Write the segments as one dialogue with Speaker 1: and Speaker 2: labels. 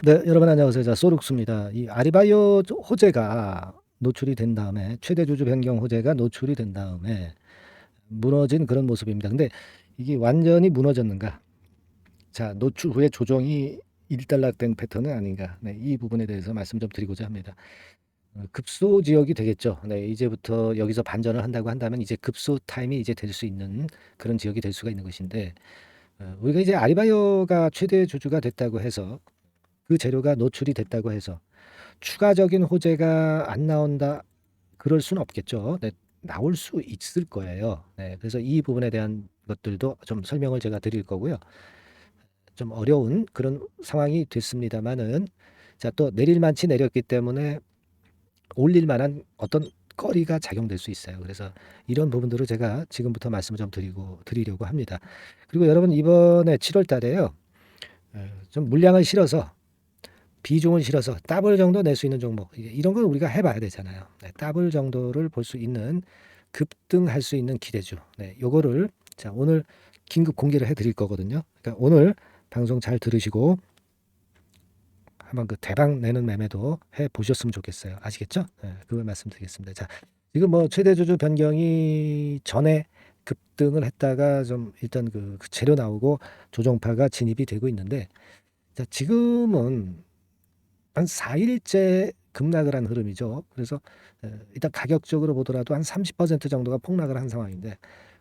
Speaker 1: 네, 여러분 안녕하세요. 자, 소룩스입니다. 이 아리바이오 호재가 노출이 된 다음에 최대 주주 변경 호재가 노출이 된 다음에 무너진 그런 모습입니다. 근데 이게 완전히 무너졌는가? 자, 노출 후에 조정이 일단락된 패턴은 아닌가? 네, 이 부분에 대해서 말씀 좀 드리고자 합니다. 급소 지역이 되겠죠. 네, 이제부터 여기서 반전을 한다고 한다면 이제 급소 타임이 이제 될 수 있는 그런 지역이 될 수가 있는 것인데, 우리가 이제 아리바이오가 최대 주주가 됐다고 해서 그 재료가 노출이 됐다고 해서 추가적인 호재가 안 나온다, 그럴 수는 없겠죠. 네, 나올 수 있을 거예요. 네, 그래서 이 부분에 대한 것들도 좀 설명을 제가 드릴 거고요. 좀 어려운 그런 상황이 됐습니다만은, 자, 또 내릴 만치 내렸기 때문에 올릴 만한 어떤 거리가 작용될 수 있어요. 그래서 이런 부분들을 제가 지금부터 말씀을 좀 드리려고 합니다. 그리고 여러분, 이번에 7월 달에요. 좀 물량을 실어서 비중을 실어서 더블 정도 낼 수 있는 종목, 이런 건 우리가 해봐야 되잖아요. 네, 더블 정도를 볼 수 있는, 급등할 수 있는 기대주. 네, 요거를 자, 오늘 긴급 공개를 해드릴 거거든요. 그러니까 오늘 방송 잘 들으시고 한번 그 대박 내는 매매도 해 보셨으면 좋겠어요. 아시겠죠? 네, 그걸 말씀드리겠습니다. 자, 지금 뭐 최대주주 변경이 전에 급등을 했다가 좀 일단 그 재료 나오고 조정파가 진입이 되고 있는데, 자, 지금은 한 4일째 급락을 한 흐름이죠. 그래서 일단 가격적으로 보더라도 한 30% 정도가 폭락을 한 상황인데,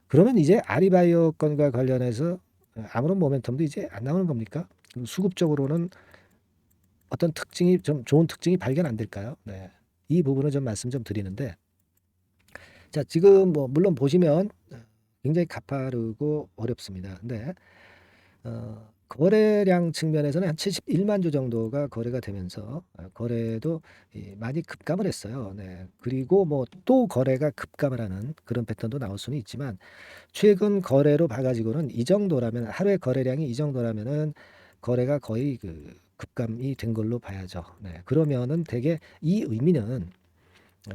Speaker 1: 그러면 이제 아리바이오 건과 관련해서 아무런 모멘텀도 이제 안 나오는 겁니까? 수급적으로는 어떤 특징이 좀 좋은 특징이 발견 안 될까요? 네. 이 부분을 좀 말씀 좀 드리는데, 자, 지금 뭐 물론 보시면 굉장히 가파르고 어렵습니다. 근데 거래량 측면에서는 한 71만 주 정도가 거래가 되면서 거래도 많이 급감을 했어요. 네. 그리고 뭐 또 거래가 급감을 하는 그런 패턴도 나올 수는 있지만, 최근 거래로 봐가지고는 이 정도라면, 하루의 거래량이 이 정도라면은 거래가 거의 그 급감이 된 걸로 봐야죠. 네. 그러면은 되게 이 의미는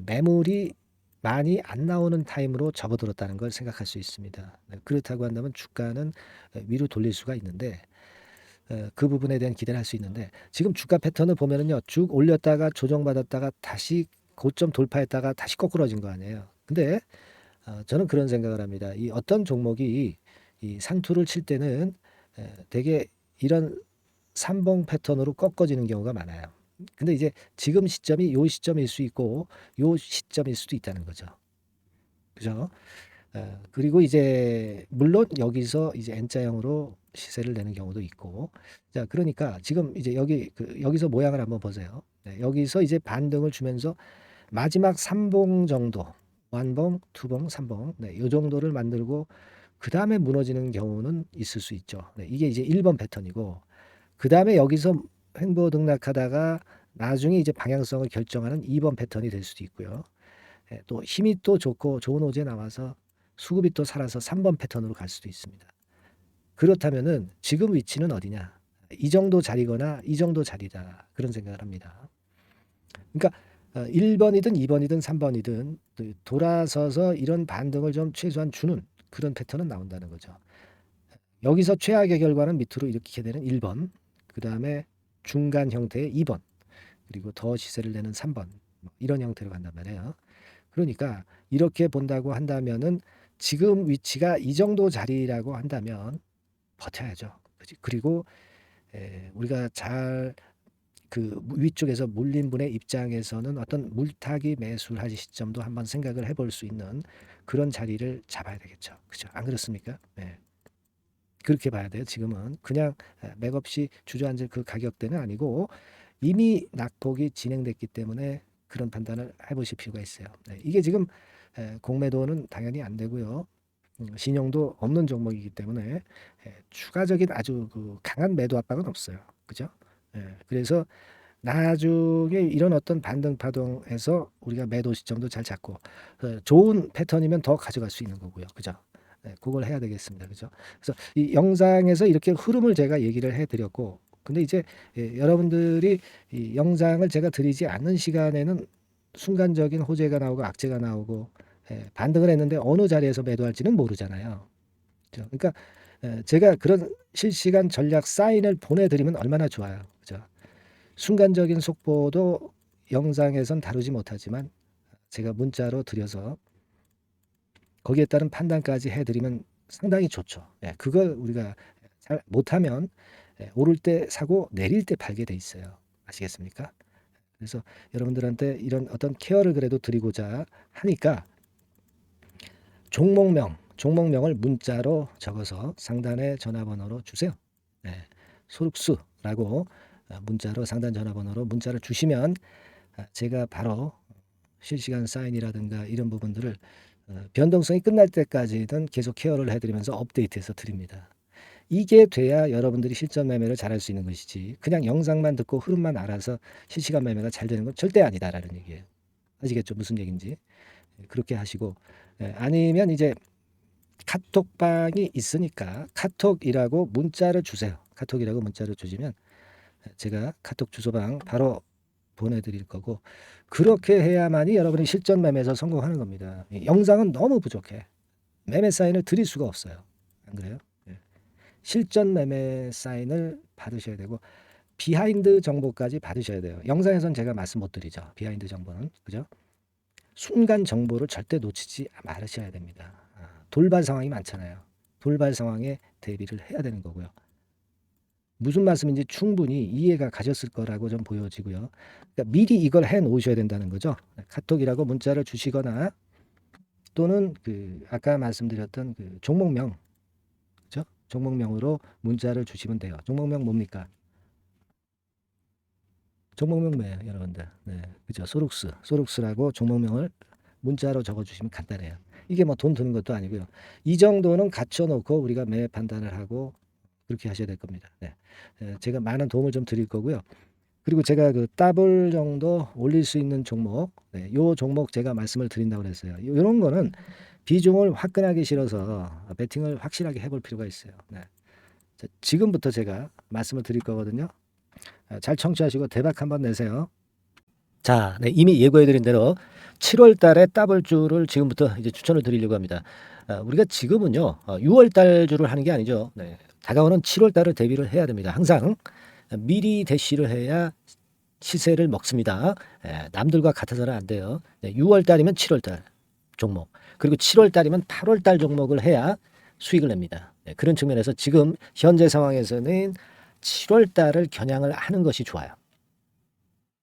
Speaker 1: 매물이 많이 안 나오는 타임으로 접어들었다는 걸 생각할 수 있습니다. 네. 그렇다고 한다면 주가는 위로 돌릴 수가 있는데, 그 부분에 대한 기대를 할 수 있는데, 지금 주가 패턴을 보면은요, 쭉 올렸다가 조정받았다가 다시 고점 돌파했다가 다시 거꾸러진 거 아니에요. 근데 저는 그런 생각을 합니다. 이 어떤 종목이 이 상투를 칠 때는 되게 이런 삼봉 패턴으로 꺾어지는 경우가 많아요. 근데 이제 지금 시점이 요 시점일 수 있고 요 시점일 수도 있다는 거죠. 그죠? 그리고 이제 물론 여기서 이제 N자형으로 시세를 내는 경우도 있고, 자, 그러니까 지금 이제 여기서 모양을 한번 보세요. 네, 여기서 이제 반등을 주면서 마지막 3봉 정도, 완봉, 투봉, 3봉, 네, 요 정도를 만들고 그 다음에 무너지는 경우는 있을 수 있죠. 네, 이게 이제 1번 패턴이고, 그 다음에 여기서 횡보 등락하다가 나중에 이제 방향성을 결정하는 2번 패턴이 될 수도 있고요. 또 힘이 또 좋고 좋은 호재 나와서 수급이 또 살아서 3번 패턴으로 갈 수도 있습니다. 그렇다면은 지금 위치는 어디냐? 이 정도 자리거나 이 정도 자리다. 그런 생각을 합니다. 그러니까 1번이든 2번이든 3번이든 돌아서서 이런 반등을 좀 최소한 주는 그런 패턴은 나온다는 거죠. 여기서 최악의 결과는 밑으로 이렇게 되는 1번, 그 다음에 중간 형태의 2번, 그리고 더 시세를 내는 3번, 이런 형태로 간단 말이에요. 그러니까 이렇게 본다고 한다면은 지금 위치가 이 정도 자리라고 한다면 버텨야죠. 그리고 우리가 잘 그 위쪽에서 물린 분의 입장에서는 어떤 물타기 매수를 할 시점도 한번 생각을 해볼 수 있는 그런 자리를 잡아야 되겠죠. 그죠? 안 그렇습니까? 네. 그렇게 봐야 돼요. 지금은 그냥 맥없이 주저앉을 그 가격대는 아니고 이미 낙폭이 진행됐기 때문에 그런 판단을 해보실 필요가 있어요. 네. 이게 지금 공매도는 당연히 안 되고요. 신용도 없는 종목이기 때문에 추가적인 아주 그 강한 매도 압박은 없어요. 그죠? 그래서 나중에 이런 어떤 반등 파동에서 우리가 매도 시점도 잘 잡고 좋은 패턴이면 더 가져갈 수 있는 거고요. 그죠? 그걸 해야 되겠습니다. 그죠? 그래서 이 영상에서 이렇게 흐름을 제가 얘기를 해드렸고, 근데 이제 여러분들이 이 영상을 제가 드리지 않는 시간에는 순간적인 호재가 나오고 악재가 나오고 반등을 했는데 어느 자리에서 매도할지는 모르잖아요. 그죠? 그러니까 제가 그런 실시간 전략 사인을 보내드리면 얼마나 좋아요. 그죠? 순간적인 속보도 영상에선 다루지 못하지만 제가 문자로 드려서 거기에 따른 판단까지 해드리면 상당히 좋죠. 예, 그걸 우리가 잘 못하면 오를 때 사고 내릴 때 팔게 돼 있어요. 아시겠습니까? 그래서 여러분들한테 이런 어떤 케어를 그래도 드리고자 하니까 종목명을 문자로 적어서 상단에 전화번호로 주세요. 네, 소룩스라고 문자로 상단 전화번호로 문자를 주시면 제가 바로 실시간 사인이라든가 이런 부분들을 변동성이 끝날 때까지는 계속 케어를 해드리면서 업데이트해서 드립니다. 이게 돼야 여러분들이 실전 매매를 잘할 수 있는 것이지 그냥 영상만 듣고 흐름만 알아서 실시간 매매가 잘 되는 건 절대 아니다라는 얘기예요. 아시겠죠? 무슨 얘기인지. 그렇게 하시고 아니면 이제 카톡방이 있으니까 카톡이라고 문자를 주세요. 카톡이라고 문자를 주시면 제가 카톡 주소방 바로 보내드릴 거고 그렇게 해야만이 여러분이 실전 매매에서 성공하는 겁니다. 영상은 너무 부족해. 매매 사인을 드릴 수가 없어요. 안 그래요? 실전 매매 사인을 받으셔야 되고 비하인드 정보까지 받으셔야 돼요. 영상에선 제가 말씀 못 드리죠. 비하인드 정보는. 그죠? 순간 정보를 절대 놓치지 말으셔야 됩니다. 돌발 상황이 많잖아요. 돌발 상황에 대비를 해야 되는 거고요. 무슨 말씀인지 충분히 이해가 가셨을 거라고 좀 보여지고요. 그러니까 미리 이걸 해 놓으셔야 된다는 거죠. 카톡이라고 문자를 주시거나 또는 그 아까 말씀드렸던 그 종목명, 그죠? 종목명으로 문자를 주시면 돼요. 종목명 뭡니까? 종목명 뭐예요, 여러분들? 네, 그죠? 소룩스라고 종목명을 문자로 적어주시면 간단해요. 이게 뭐 돈 드는 것도 아니고요. 이 정도는 갖춰놓고 우리가 매 판단을 하고 그렇게 하셔야 될 겁니다. 네. 제가 많은 도움을 좀 드릴 거고요. 그리고 제가 그 더블 정도 올릴 수 있는 종목, 네, 요 종목 제가 말씀을 드린다고 그랬어요. 이런 거는 비중을 화끈하게 실어서 배팅을 확실하게 해볼 필요가 있어요. 네. 자, 지금부터 제가 말씀을 드릴 거거든요. 잘 청취하시고 대박 한번 내세요. 자, 네, 이미 예고해드린 대로 7월 달에 더블주를 지금부터 이제 추천을 드리려고 합니다. 우리가 지금은요, 6월 달 주를 하는 게 아니죠. 네, 다가오는 7월 달을 대비를 해야 됩니다. 항상 미리 대시를 해야 시세를 먹습니다. 남들과 같아서는 안 돼요. 네, 6월 달이면 7월 달 종목, 그리고 7월 달이면 8월 달 종목을 해야 수익을 냅니다. 네, 그런 측면에서 지금 현재 상황에서는 7월 달을 겨냥을 하는 것이 좋아요.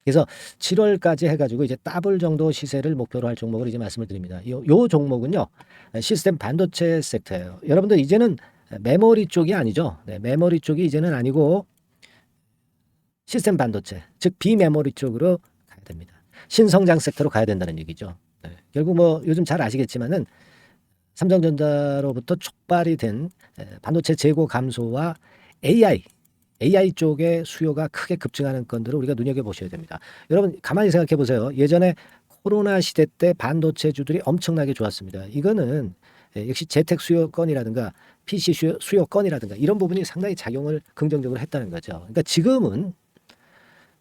Speaker 1: 그래서 7월까지 해가지고 이제 더블 정도 시세를 목표로 할 종목을 이제 말씀을 드립니다. 요 종목은요, 시스템 반도체 섹터예요. 여러분들 이제는 메모리 쪽이 아니죠. 네, 메모리 쪽이 이제는 아니고 시스템 반도체, 즉 비메모리 쪽으로 가야 됩니다. 신성장 섹터로 가야 된다는 얘기죠. 네, 결국 뭐 요즘 잘 아시겠지만은 삼성전자로부터 촉발이 된 반도체 재고 감소와 AI 쪽의 수요가 크게 급증하는 건들을 우리가 눈여겨보셔야 됩니다. 여러분 가만히 생각해 보세요. 예전에 코로나 시대 때 반도체주들이 엄청나게 좋았습니다. 이거는 역시 재택 수요건이라든가 PC 수요건이라든가 이런 부분이 상당히 작용을 긍정적으로 했다는 거죠. 그러니까 지금은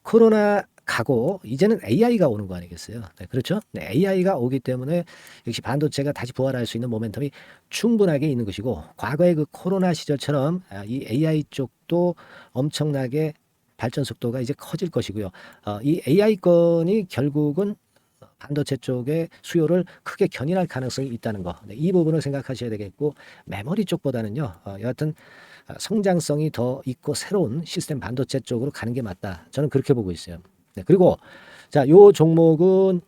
Speaker 1: 코로나 가고 이제는 AI가 오는 거 아니겠어요? 네, 그렇죠? 네, AI가 오기 때문에 역시 반도체가 다시 부활할 수 있는 모멘텀이 충분하게 있는 것이고 과거의 그 코로나 시절처럼 이 AI 쪽도 엄청나게 발전 속도가 이제 커질 것이고요. 이 AI 건이 결국은 반도체 쪽의 수요를 크게 견인할 가능성이 있다는 거. 네, 이 부분을 생각하셔야 되겠고 메모리 쪽보다는요. 여하튼 성장성이 더 있고 새로운 시스템 반도체 쪽으로 가는 게 맞다. 저는 그렇게 보고 있어요. 네, 그리고 자, 요 종목은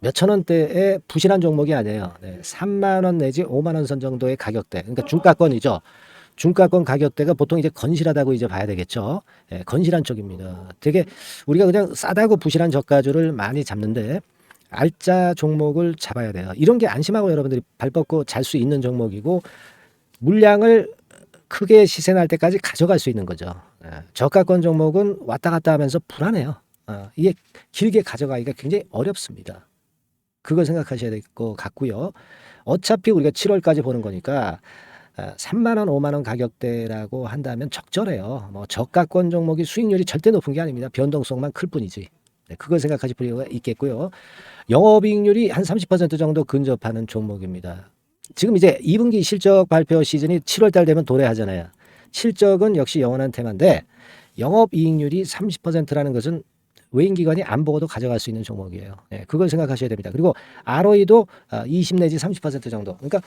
Speaker 1: 몇천 원대의 부실한 종목이 아니에요. 네, 3만 원 내지 5만 원 선 정도의 가격대. 그러니까 중가권이죠. 중가권 가격대가 보통 이제 건실하다고 이제 봐야 되겠죠. 네, 건실한 쪽입니다. 되게 우리가 그냥 싸다고 부실한 저가주를 많이 잡는데 알짜 종목을 잡아야 돼요. 이런 게 안심하고 여러분들이 발 뻗고 잘 수 있는 종목이고 물량을 크게 시세 날 때까지 가져갈 수 있는 거죠. 저가권 종목은 왔다 갔다 하면서 불안해요. 이게 길게 가져가기가 굉장히 어렵습니다. 그걸 생각하셔야 될 것 같고요. 어차피 우리가 7월까지 보는 거니까 3만 원, 5만 원 가격대라고 한다면 적절해요. 뭐 저가권 종목이 수익률이 절대 높은 게 아닙니다. 변동성만 클 뿐이지. 네, 그걸 생각하실 필요가 있겠고요. 영업이익률이 한 30% 정도 근접하는 종목입니다. 지금 이제 2분기 실적 발표 시즌이 7월 달 되면 도래하잖아요. 실적은 역시 영원한 테마인데 영업이익률이 30%라는 것은 외인기관이 안 보고도 가져갈 수 있는 종목이에요. 예, 그걸 생각하셔야 됩니다. 그리고 ROE도 20 내지 30% 정도. 그러니까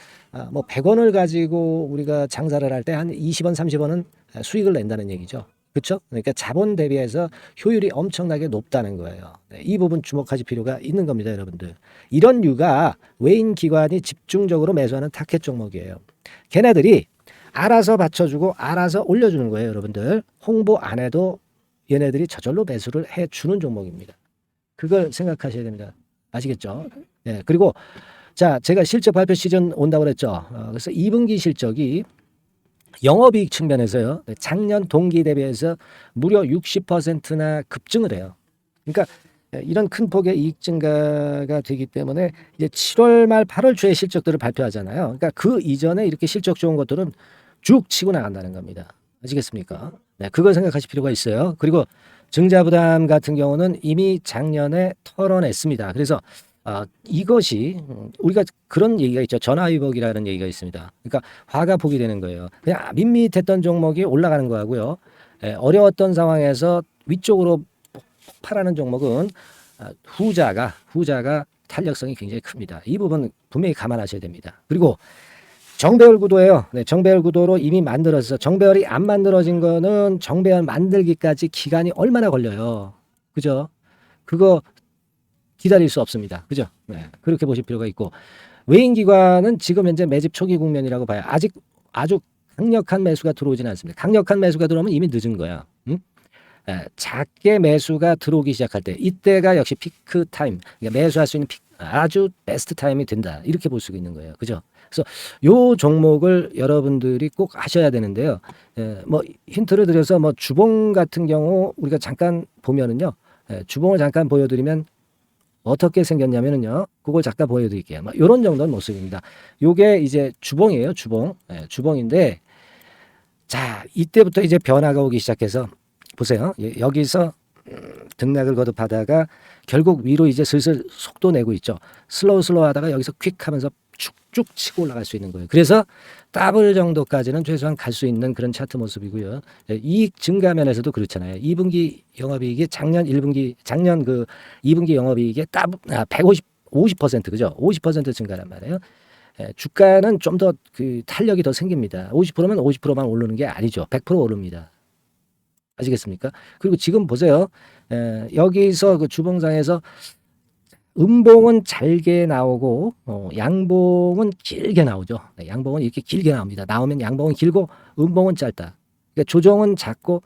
Speaker 1: 뭐 100원을 가지고 우리가 장사를 할 때 한 20원, 30원은 수익을 낸다는 얘기죠. 그렇죠? 그러니까 자본 대비해서 효율이 엄청나게 높다는 거예요. 네, 이 부분 주목하실 필요가 있는 겁니다, 여러분들. 이런 류가 외인 기관이 집중적으로 매수하는 타켓 종목이에요. 걔네들이 알아서 받쳐주고 알아서 올려주는 거예요, 여러분들. 홍보 안 해도 얘네들이 저절로 매수를 해주는 종목입니다. 그걸 생각하셔야 됩니다. 아시겠죠? 예, 그리고 자, 제가 실적 발표 시즌 온다고 그랬죠. 그래서 2분기 실적이 영업이익 측면에서요, 작년 동기 대비해서 무려 60%나 급증을 해요. 그러니까 이런 큰 폭의 이익 증가가 되기 때문에 이제 7월 말 8월 초에 실적들을 발표하잖아요. 그러니까 그 이전에 이렇게 실적 좋은 것들은 쭉 치고 나간다는 겁니다. 아시겠습니까? 네, 그걸 생각하실 필요가 있어요. 그리고 증자부담 같은 경우는 이미 작년에 털어냈습니다. 그래서 이것이 우리가 그런 얘기가 있죠. 전화위복이라는 얘기가 있습니다. 그러니까 화가 복이 되는 거예요. 그냥 밋밋했던 종목이 올라가는 거하고요. 어려웠던 상황에서 위쪽으로 폭발하는 종목은 후자가 탄력성이 굉장히 큽니다. 이 부분 분명히 감안하셔야 됩니다. 그리고 정배열 구도예요. 네, 정배열 구도로 이미 만들어서 정배열이 안 만들어진 거는 정배열 만들기까지 기간이 얼마나 걸려요. 그죠? 그거 기다릴 수 없습니다. 그죠? 네, 그렇게 보실 필요가 있고 외인기관은 지금 현재 매집 초기 국면이라고 봐요. 아직 아주 강력한 매수가 들어오지는 않습니다. 강력한 매수가 들어오면 이미 늦은 거야. 응? 작게 매수가 들어오기 시작할 때 이때가 역시 피크 타임, 그러니까 매수할 수 있는 아주 베스트 타임이 된다. 이렇게 볼 수 있는 거예요. 그죠? 그래서 요 종목을 여러분들이 꼭 하셔야 되는데요. 뭐 힌트를 드려서 뭐 주봉 같은 경우 우리가 잠깐 보면은요. 주봉을 잠깐 보여드리면 어떻게 생겼냐면은요. 그걸 잠깐 보여드릴게요. 뭐 이런 정도는 모습입니다. 요게 이제 주봉이에요. 주봉. 주봉인데 자 이때부터 이제 변화가 오기 시작해서 보세요. 여기서 등락을 거듭하다가 결국 위로 이제 슬슬 속도 내고 있죠. 슬로우 하다가 여기서 퀵 하면서 쭉쭉 치고 올라갈 수 있는 거예요. 그래서 더블 정도까지는 최소한 갈 수 있는 그런 차트 모습이고요. 이익 증가 면에서도 그렇잖아요. 2분기 영업이익이 작년 그 2분기 영업이익의 50% 그죠? 50% 증가란 말이에요. 주가는 좀 더 그 탄력이 더 생깁니다. 50%면 50%만 오르는 게 아니죠. 100% 오릅니다. 아시겠습니까? 그리고 지금 보세요. 여기서 그 주봉상에서 음봉은 잘게 나오고 양봉은 길게 나오죠. 네, 양봉은 이렇게 길게 나옵니다. 나오면 양봉은 길고 음봉은 짧다. 그러니까 조정은 작고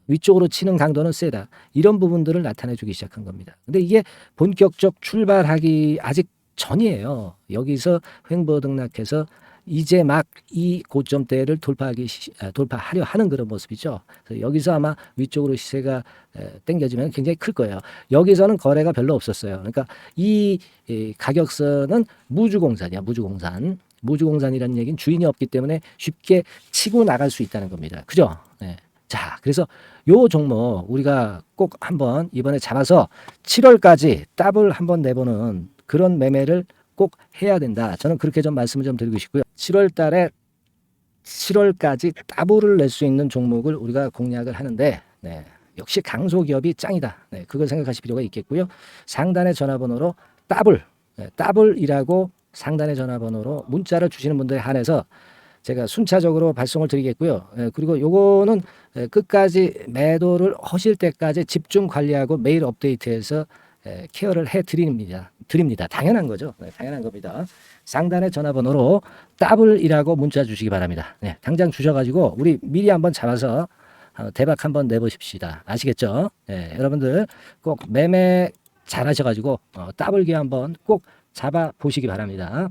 Speaker 1: 위쪽으로 치는 강도는 세다. 이런 부분들을 나타내주기 시작한 겁니다. 근데 이게 본격적 출발하기 아직 전이에요. 여기서 횡보 등락해서 이제 막 이 고점대를 돌파하려 하는 그런 모습이죠. 그래서 여기서 아마 위쪽으로 시세가 당겨지면 굉장히 클 거예요. 여기서는 거래가 별로 없었어요. 그러니까 이 가격선은 무주공산이야. 무주공산이라는 얘기는 주인이 없기 때문에 쉽게 치고 나갈 수 있다는 겁니다. 그죠? 네. 자, 그래서 요 종목 우리가 꼭 한번 이번에 잡아서 7월까지 더블 한번 내보는 그런 매매를 꼭 해야 된다. 저는 그렇게 좀 말씀을 좀 드리고 싶고요. 7월 달에 7월까지 더블을 낼 수 있는 종목을 우리가 공략을 하는데 네, 역시 강소기업이 짱이다. 네, 그걸 생각하실 필요가 있겠고요. 상단의 전화번호로 더블이라고 상단의 전화번호로 문자를 주시는 분들에 한해서 제가 순차적으로 발송을 드리겠고요. 그리고 요거는 끝까지 매도를 하실 때까지 집중 관리하고 매일 업데이트해서 케어를 해드립니다. 당연한 거죠. 네, 당연한 겁니다. 상단의 전화번호로 더블이라고 문자 주시기 바랍니다. 네, 당장 주셔가지고 우리 미리 한번 잡아서 대박 한번 내보십시다. 아시겠죠? 네, 여러분들 꼭 매매 잘하셔가지고 더블기 한번 꼭 잡아 보시기 바랍니다.